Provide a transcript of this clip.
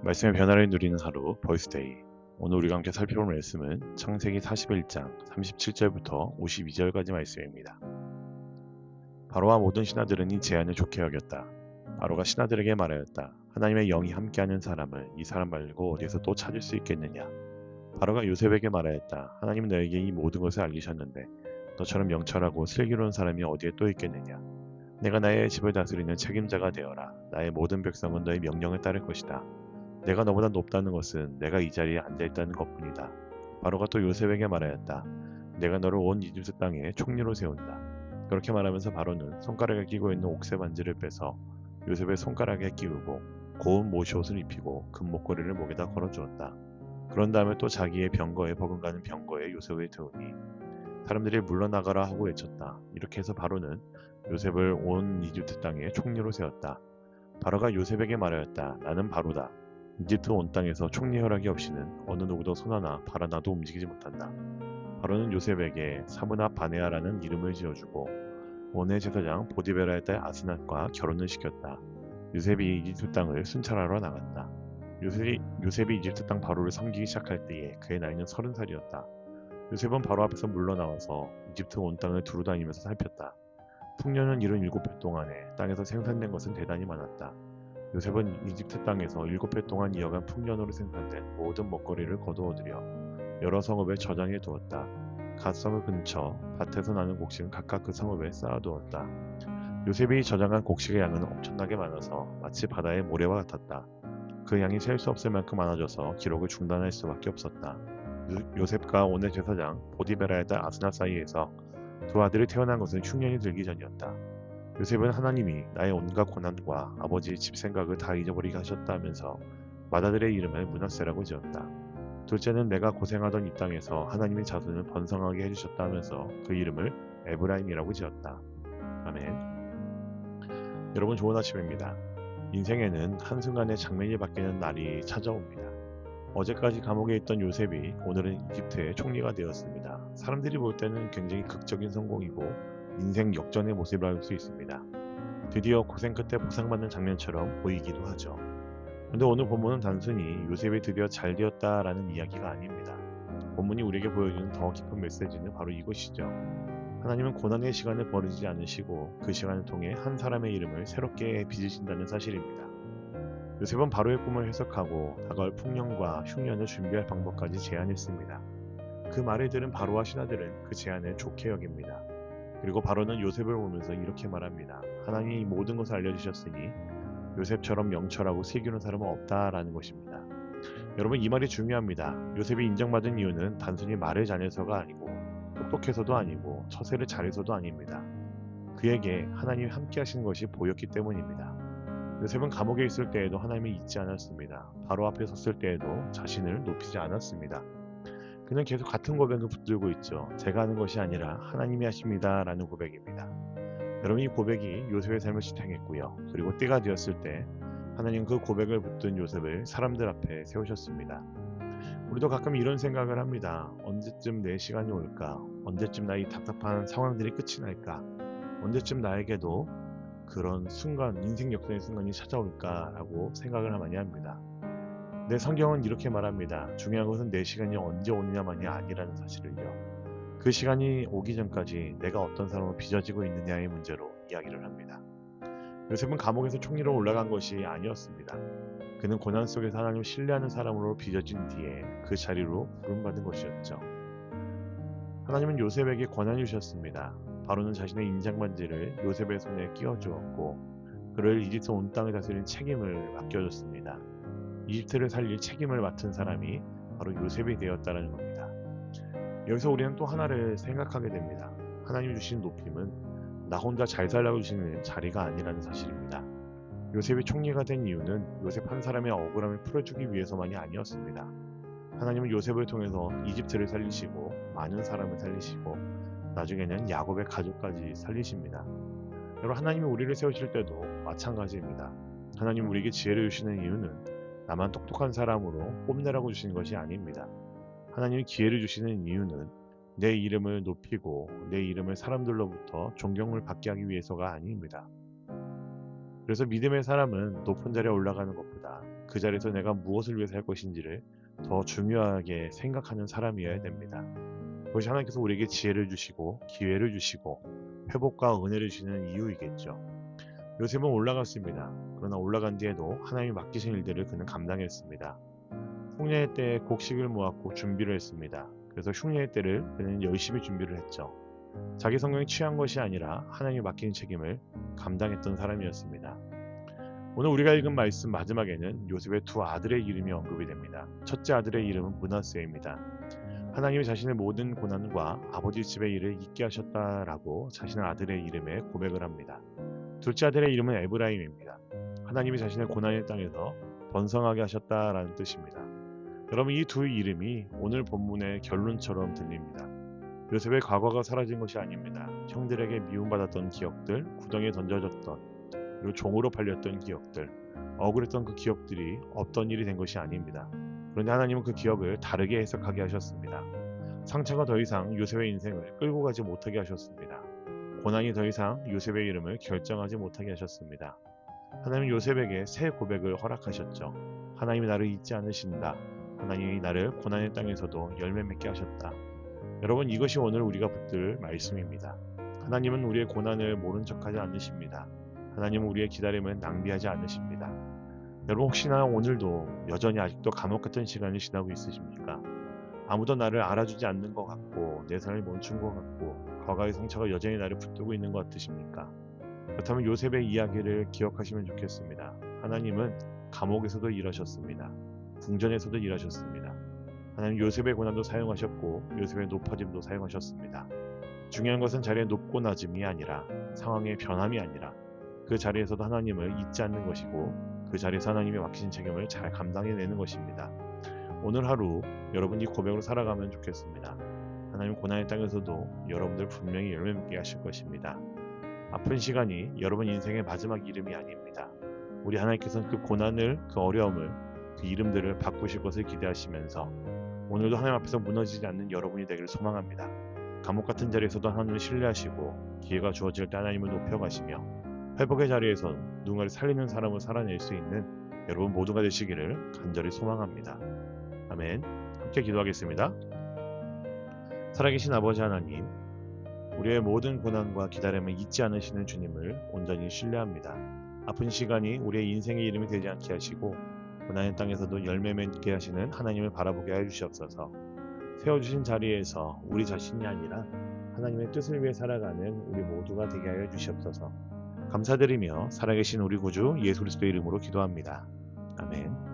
말씀의 변화를 누리는 하루 보이스데이. 오늘 우리가 함께 살펴볼 말씀은 창세기 41장 37절부터 52절까지 말씀입니다. 바로와 모든 신하들은 이 제안을 좋게 여겼다. 바로가 신하들에게 말하였다. 하나님의 영이 함께하는 사람을 이 사람 말고 어디에서 또 찾을 수 있겠느냐. 바로가 요셉에게 말하였다. 하나님은 너에게 이 모든 것을 알리셨는데 너처럼 명철하고 슬기로운 사람이 어디에 또 있겠느냐. 내가 나의 집을 다스리는 책임자가 되어라. 나의 모든 백성은 너의 명령을 따를 것이다. 내가 너보다 높다는 것은 내가 이 자리에 앉아있다는 것뿐이다. 바로가 또 요셉에게 말하였다. 내가 너를 온 이집트 땅에 총리로 세운다. 그렇게 말하면서 바로는 손가락에 끼고 있는 옥새 반지를 빼서 요셉의 손가락에 끼우고 고운 모시옷을 입히고 금 목걸이를 목에다 걸어주었다. 그런 다음에 또 자기의 병거에 버금가는 병거에 요셉을 태우니 사람들이 물러나가라 하고 외쳤다. 이렇게 해서 바로는 요셉을 온 이집트 땅에 총리로 세웠다. 바로가 요셉에게 말하였다. 나는 바로다. 이집트 온 땅에서 총리 허락이 없이는 어느 누구도 손 하나 발 하나도 움직이지 못한다. 바로는 요셉에게 사므나 바네아라는 이름을 지어주고 원의 제사장 보디베라의 딸 아스낫과 결혼을 시켰다. 요셉이 이집트 땅을 순찰하러 나갔다. 요셉이 이집트 땅 바로를 섬기기 시작할 때에 그의 나이는 30살이었다. 요셉은 바로 앞에서 물러나와서 이집트 온 땅을 두루 다니면서 살폈다. 풍년은 77해 동안에 땅에서 생산된 것은 대단히 많았다. 요셉은 이집트 땅에서 7해 동안 이어간 풍년으로 생산된 모든 먹거리를 거두어들여 여러 성읍에 저장해 두었다. 갓 성읍 근처 밭에서 나는 곡식은 각각 그 성읍에 쌓아두었다. 요셉이 저장한 곡식의 양은 엄청나게 많아서 마치 바다의 모래와 같았다. 그 양이 셀 수 없을 만큼 많아져서 기록을 중단할 수밖에 없었다. 요셉과 온의 제사장 보디베라의 딸 아스나 사이에서 두 아들이 태어난 것은 흉년이 들기 전이었다. 요셉은 하나님이 나의 온갖 고난과 아버지의 집 생각을 다 잊어버리게 하셨다면서 맏아들의 이름을 므낫세라고 지었다. 둘째는 내가 고생하던 이 땅에서 하나님의 자손을 번성하게 해주셨다면서 그 이름을 에브라임이라고 지었다. 아멘. 여러분 좋은 아침입니다. 인생에는 한순간에 장면이 바뀌는 날이 찾아옵니다. 어제까지 감옥에 있던 요셉이 오늘은 이집트의 총리가 되었습니다. 사람들이 볼 때는 굉장히 극적인 성공이고 인생 역전의 모습을 알 수 있습니다. 드디어 고생 끝에 보상받는 장면처럼 보이기도 하죠. 그런데 오늘 본문은 단순히 요셉이 드디어 잘 되었다라는 이야기가 아닙니다. 본문이 우리에게 보여주는 더 깊은 메시지는 바로 이것이죠. 하나님은 고난의 시간을 버리지 않으시고 그 시간을 통해 한 사람의 이름을 새롭게 빚으신다는 사실입니다. 요셉은 바로의 꿈을 해석하고 다가올 풍년과 흉년을 준비할 방법까지 제안했습니다. 그 말을 들은 바로와 신하들은 그 제안을 좋게 여깁니다. 그리고 바로는 요셉을 보면서 이렇게 말합니다. 하나님이 이 모든 것을 알려주셨으니 요셉처럼 명철하고 슬기로운 사람은 없다라는 것입니다. 여러분 이 말이 중요합니다. 요셉이 인정받은 이유는 단순히 말을 잘해서가 아니고 똑똑해서도 아니고 처세를 잘해서도 아닙니다. 그에게 하나님이 함께 하시는 것이 보였기 때문입니다. 요셉은 감옥에 있을 때에도 하나님을 잊지 않았습니다. 바로 앞에 섰을 때에도 자신을 높이지 않았습니다. 그는 계속 같은 고백을 붙들고 있죠. 제가 하는 것이 아니라 하나님이 하십니다 라는 고백입니다. 여러분 이 고백이 요셉의 삶을 지탱했고요. 그리고 때가 되었을 때 하나님 그 고백을 붙든 요셉을 사람들 앞에 세우셨습니다. 우리도 가끔 이런 생각을 합니다. 언제쯤 내 시간이 올까? 언제쯤 나의 답답한 상황들이 끝이 날까? 언제쯤 나에게도 그런 순간, 인생 역전의 순간이 찾아올까라고 생각을 많이 합니다. 내 성경은 이렇게 말합니다. 중요한 것은 내 시간이 언제 오느냐만이 아니라는 사실을요. 그 시간이 오기 전까지 내가 어떤 사람으로 빚어지고 있느냐의 문제로 이야기를 합니다. 요셉은 감옥에서 총리로 올라간 것이 아니었습니다. 그는 고난 속에서 하나님을 신뢰하는 사람으로 빚어진 뒤에 그 자리로 부름받은 것이었죠. 하나님은 요셉에게 권한을 주셨습니다. 바로는 자신의 인장반지를 요셉의 손에 끼워주었고 그를 이집트 온 땅을 다스리는 책임을 맡겨줬습니다. 이집트를 살릴 책임을 맡은 사람이 바로 요셉이 되었다는 겁니다. 여기서 우리는 또 하나를 생각하게 됩니다. 하나님이 주신 높임은 나 혼자 잘 살라고 주시는 자리가 아니라는 사실입니다. 요셉이 총리가 된 이유는 요셉 한 사람의 억울함을 풀어주기 위해서만이 아니었습니다. 하나님은 요셉을 통해서 이집트를 살리시고 많은 사람을 살리시고 나중에는 야곱의 가족까지 살리십니다. 여러분 하나님이 우리를 세우실 때도 마찬가지입니다. 하나님 우리에게 지혜를 주시는 이유는 나만 똑똑한 사람으로 뽐내라고 주시는 것이 아닙니다. 하나님이 기회를 주시는 이유는 내 이름을 높이고 내 이름을 사람들로부터 존경을 받게 하기 위해서가 아닙니다. 그래서 믿음의 사람은 높은 자리에 올라가는 것보다 그 자리에서 내가 무엇을 위해서 할 것인지를 더 중요하게 생각하는 사람이어야 됩니다. 그것이 하나님께서 우리에게 지혜를 주시고 기회를 주시고 회복과 은혜를 주시는 이유이겠죠. 요셉은 올라갔습니다. 그러나 올라간 뒤에도 하나님이 맡기신 일들을 그는 감당했습니다. 흉년의 때에 곡식을 모았고 준비를 했습니다. 그래서 흉년의 때를 그는 열심히 준비를 했죠. 자기 성공에 취한 것이 아니라 하나님이 맡긴 책임을 감당했던 사람이었습니다. 오늘 우리가 읽은 말씀 마지막에는 요셉의 두 아들의 이름이 언급이 됩니다. 첫째 아들의 이름은 므낫세입니다. 하나님이 자신의 모든 고난과 아버지 집의 일을 잊게 하셨다라고 자신의 아들의 이름에 고백을 합니다. 둘째 아들의 이름은 에브라임입니다. 하나님이 자신의 고난의 땅에서 번성하게 하셨다라는 뜻입니다. 여러분, 이 두 이름이 오늘 본문의 결론처럼 들립니다. 요셉의 과거가 사라진 것이 아닙니다. 형들에게 미움받았던 기억들, 구덩이에 던져졌던 그리고 종으로 팔렸던 기억들, 억울했던 그 기억들이 없던 일이 된 것이 아닙니다. 그런데 하나님은 그 기억을 다르게 해석하게 하셨습니다. 상처가 더 이상 요셉의 인생을 끌고 가지 못하게 하셨습니다. 고난이 더 이상 요셉의 이름을 결정하지 못하게 하셨습니다. 하나님은 요셉에게 새 고백을 허락하셨죠. 하나님이 나를 잊지 않으신다. 하나님이 나를 고난의 땅에서도 열매 맺게 하셨다. 여러분, 이것이 오늘 우리가 붙들 말씀입니다. 하나님은 우리의 고난을 모른 척하지 않으십니다. 하나님은 우리의 기다림을 낭비하지 않으십니다. 여러분, 혹시나 오늘도 여전히 아직도 감옥 같은 시간을 지나고 있으십니까? 아무도 나를 알아주지 않는 것 같고 내 삶이 멈춘 것 같고 과거의 상처가 여전히 나를 붙들고 있는 것 같으십니까? 그렇다면 요셉의 이야기를 기억하시면 좋겠습니다. 하나님은 감옥에서도 일하셨습니다. 궁전에서도 일하셨습니다. 하나님 요셉의 고난도 사용하셨고 요셉의 높아짐도 사용하셨습니다. 중요한 것은 자리의 높고 낮음이 아니라 상황의 변함이 아니라 그 자리에서도 하나님을 잊지 않는 것이고 그 자리에서 하나님이 맡기신 책임을 잘 감당해내는 것입니다. 오늘 하루 여러분 이 고백으로 살아가면 좋겠습니다. 하나님 고난의 땅에서도 여러분들 분명히 열매 맺게 하실 것입니다. 아픈 시간이 여러분 인생의 마지막 이름이 아닙니다. 우리 하나님께서는 그 고난을, 그 어려움을, 그 이름들을 바꾸실 것을 기대하시면서 오늘도 하나님 앞에서 무너지지 않는 여러분이 되기를 소망합니다. 감옥 같은 자리에서도 하나님을 신뢰하시고 기회가 주어질 때 하나님을 높여가시며 회복의 자리에서 누군가를 살리는 사람을 살아낼 수 있는 여러분 모두가 되시기를 간절히 소망합니다. 아멘. 함께 기도하겠습니다. 살아계신 아버지 하나님, 우리의 모든 고난과 기다림을 잊지 않으시는 주님을 온전히 신뢰합니다. 아픈 시간이 우리의 인생의 이름이 되지 않게 하시고 고난의 땅에서도 열매 맺게 하시는 하나님을 바라보게 해주시옵소서. 세워주신 자리에서 우리 자신이 아니라 하나님의 뜻을 위해 살아가는 우리 모두가 되게 하여 주시옵소서. 감사드리며 살아계신 우리 구주 예수 그리스도의 이름으로 기도합니다. 아멘.